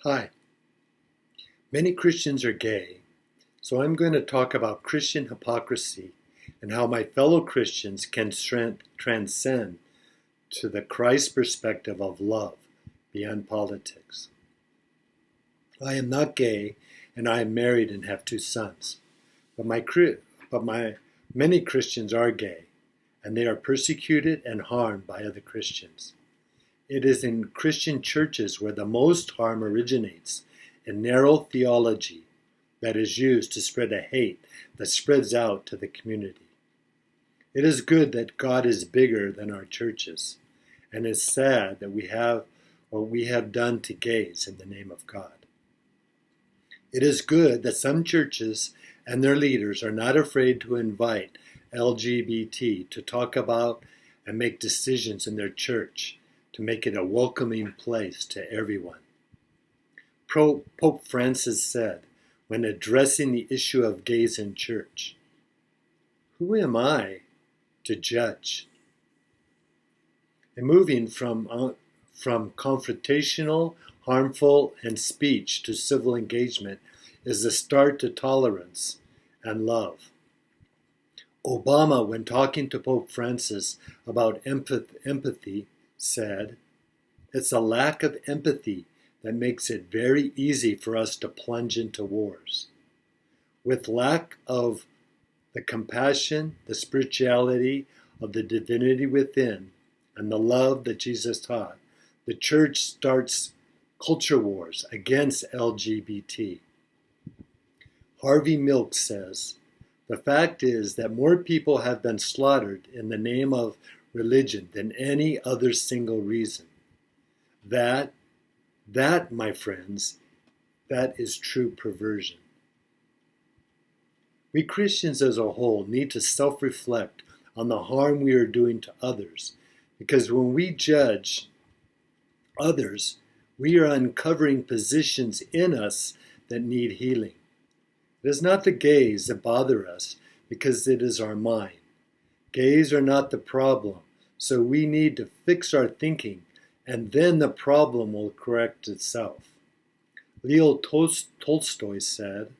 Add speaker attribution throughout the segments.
Speaker 1: Hi. Many Christians are gay, so I'm going to talk about Christian hypocrisy and how my fellow Christians can transcend to the Christ perspective of love beyond politics. I am not gay, and I am married and have 2 sons. But many Christians are gay, and they are persecuted and harmed by other Christians. It is in Christian churches where the most harm originates, in narrow theology that is used to spread a hate that spreads out to the community. It is good that God is bigger than our churches, and it's sad that we have what we have done to gays in the name of God. It is good that some churches and their leaders are not afraid to invite LGBT to talk about and make decisions in their church to make it a welcoming place to everyone. Pope Francis said, when addressing the issue of gays in church, "Who am I to judge?" And moving from confrontational, harmful, and speech to civil engagement is the start to tolerance and love. Obama, when talking to Pope Francis about empathy, said, "It's a lack of empathy that makes it very easy for us to plunge into wars. With lack of the compassion, the spirituality of the divinity within, and the love that Jesus taught, the church starts culture wars against LGBT." Harvey Milk says, "The fact is that more people have been slaughtered in the name of religion than any other single reason. That, my friends, that is true perversion." We Christians as a whole need to self-reflect on the harm we are doing to others, because when we judge others, we are uncovering positions in us that need healing. It is not the gays that bother us, because it is our mind. Gays are not the problem, so we need to fix our thinking, and then the problem will correct itself. Leo Tolstoy said,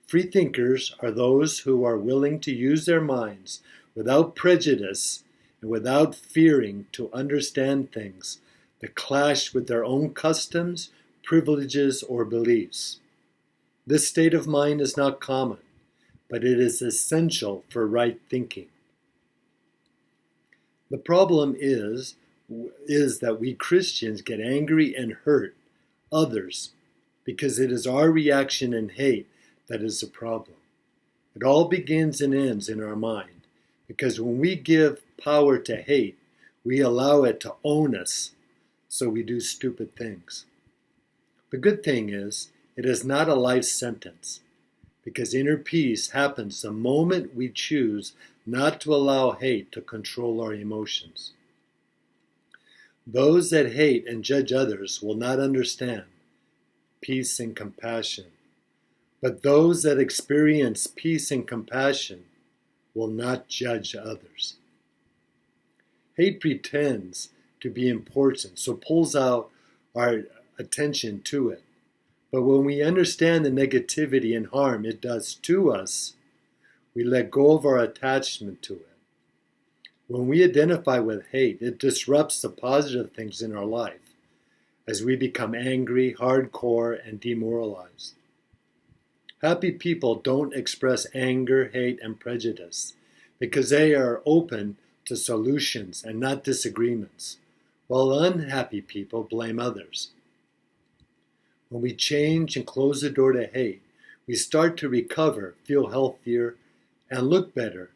Speaker 1: "Freethinkers are those who are willing to use their minds without prejudice and without fearing to understand things that clash with their own customs, privileges, or beliefs." This state of mind is not common, but it is essential for right thinking. The problem is that we Christians get angry and hurt others because it is our reaction and hate that is the problem. It all begins and ends in our mind, because when we give power to hate, we allow it to own us, so we do stupid things. The good thing is, it is not a life sentence, because inner peace happens the moment we choose not to allow hate to control our emotions. Those that hate and judge others will not understand peace and compassion, but those that experience peace and compassion will not judge others. Hate pretends to be important, so pulls out our attention to it. But when we understand the negativity and harm it does to us, we let go of our attachment to it. When we identify with hate, it disrupts the positive things in our life as we become angry, hardcore, and demoralized. Happy people don't express anger, hate, and prejudice because they are open to solutions and not disagreements, while unhappy people blame others. When we change and close the door to hate, we start to recover, feel healthier, and look better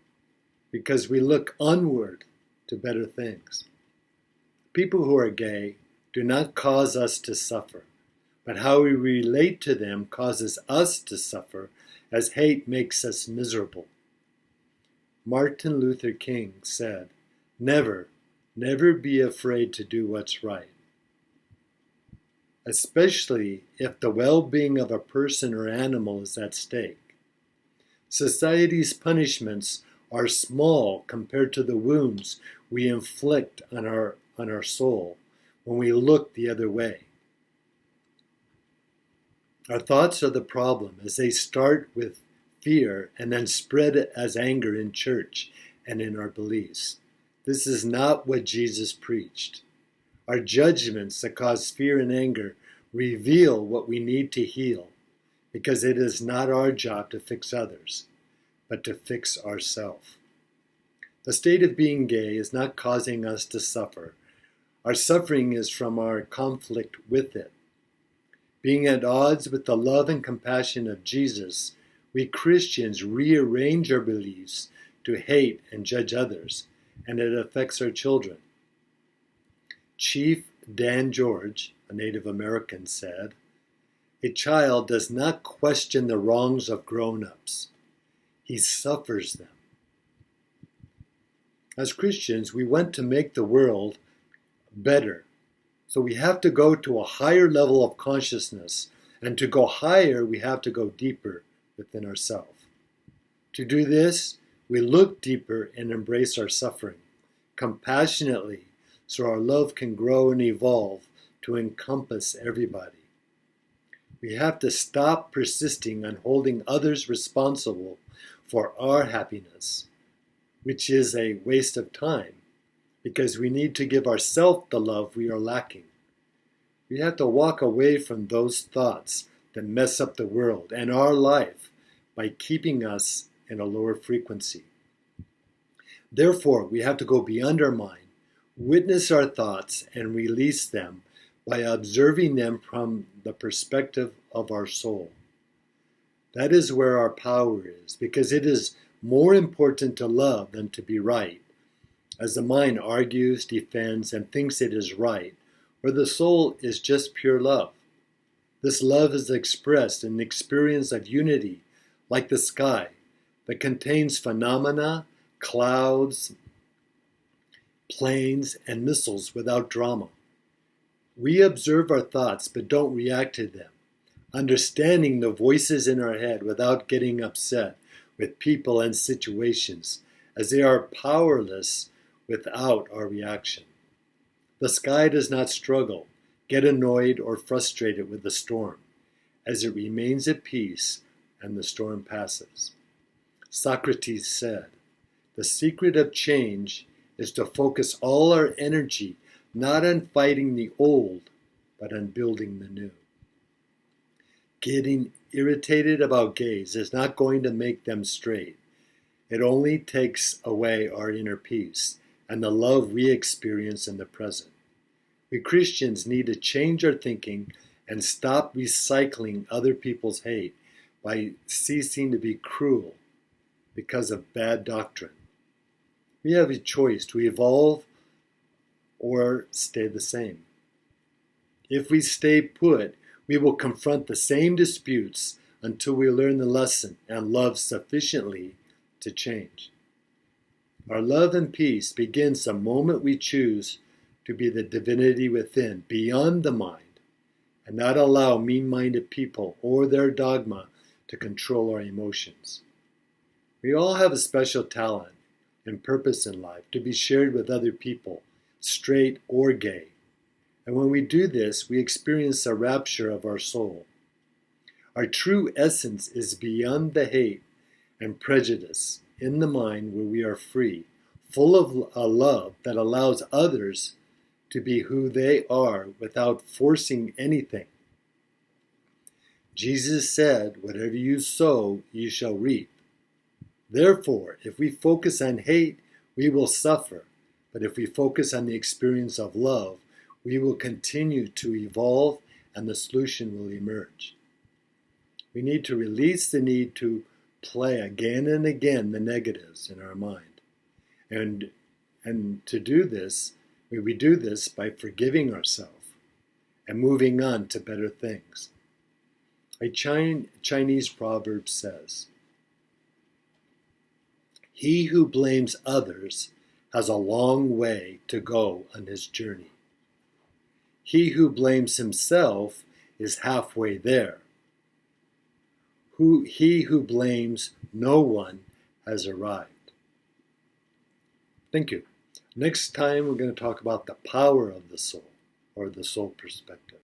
Speaker 1: because we look onward to better things. People who are gay do not cause us to suffer, but how we relate to them causes us to suffer as hate makes us miserable. Martin Luther King said, never be afraid to do what's right, especially if the well-being of a person or animal is at stake. Society's punishments are small compared to the wounds we inflict on our soul when we look the other way. Our thoughts are the problem, as they start with fear and then spread as anger in church and in our beliefs. This is not what Jesus preached. Our judgments that cause fear and anger reveal what we need to heal, because it is not our job to fix others, but to fix ourselves. The state of being gay is not causing us to suffer. Our suffering is from our conflict with it. Being at odds with the love and compassion of Jesus, we Christians rearrange our beliefs to hate and judge others, and it affects our children. Chief Dan George, a Native American, said, "A child does not question the wrongs of grown-ups. He suffers them." As Christians, we want to make the world better. So we have to go to a higher level of consciousness. And to go higher, we have to go deeper within ourselves. To do this, we look deeper and embrace our suffering compassionately, so our love can grow and evolve to encompass everybody. We have to stop persisting on holding others responsible for our happiness, which is a waste of time, because we need to give ourselves the love we are lacking. We have to walk away from those thoughts that mess up the world and our life by keeping us in a lower frequency. Therefore, we have to go beyond our mind, witness our thoughts, and release them by observing them from the perspective of our soul. That is where our power is, because it is more important to love than to be right, as the mind argues, defends, and thinks it is right, where the soul is just pure love. This love is expressed in the experience of unity, like the sky, that contains phenomena, clouds, planes, and missiles without drama. We observe our thoughts but don't react to them, understanding the voices in our head without getting upset with people and situations, as they are powerless without our reaction. The sky does not struggle, get annoyed, or frustrated with the storm, as it remains at peace and the storm passes. Socrates said, "The secret of change is to focus all our energy not on fighting the old, but on building the new." Getting irritated about gays is not going to make them straight. It only takes away our inner peace and the love we experience in the present. We Christians need to change our thinking and stop recycling other people's hate by ceasing to be cruel because of bad doctrine. We have a choice to evolve or stay the same. If we stay put, we will confront the same disputes until we learn the lesson and love sufficiently to change. Our love and peace begins the moment we choose to be the divinity within, beyond the mind, and not allow mean-minded people or their dogma to control our emotions. We all have a special talent and purpose in life to be shared with other people, straight or gay. And when we do this, we experience a rapture of our soul. Our true essence is beyond the hate and prejudice in the mind, where we are free, full of a love that allows others to be who they are without forcing anything. Jesus said, "Whatever you sow, you shall reap." Therefore, if we focus on hate, we will suffer. But if we focus on the experience of love, we will continue to evolve and the solution will emerge. We need to release the need to play again and again the negatives in our mind. And to do this, we do this by forgiving ourselves and moving on to better things. A Chinese proverb says, "He who blames others has a long way to go on his journey. He who blames himself is halfway there. He who blames no one has arrived." Thank you. Next time we're going to talk about the power of the soul, or the soul perspective.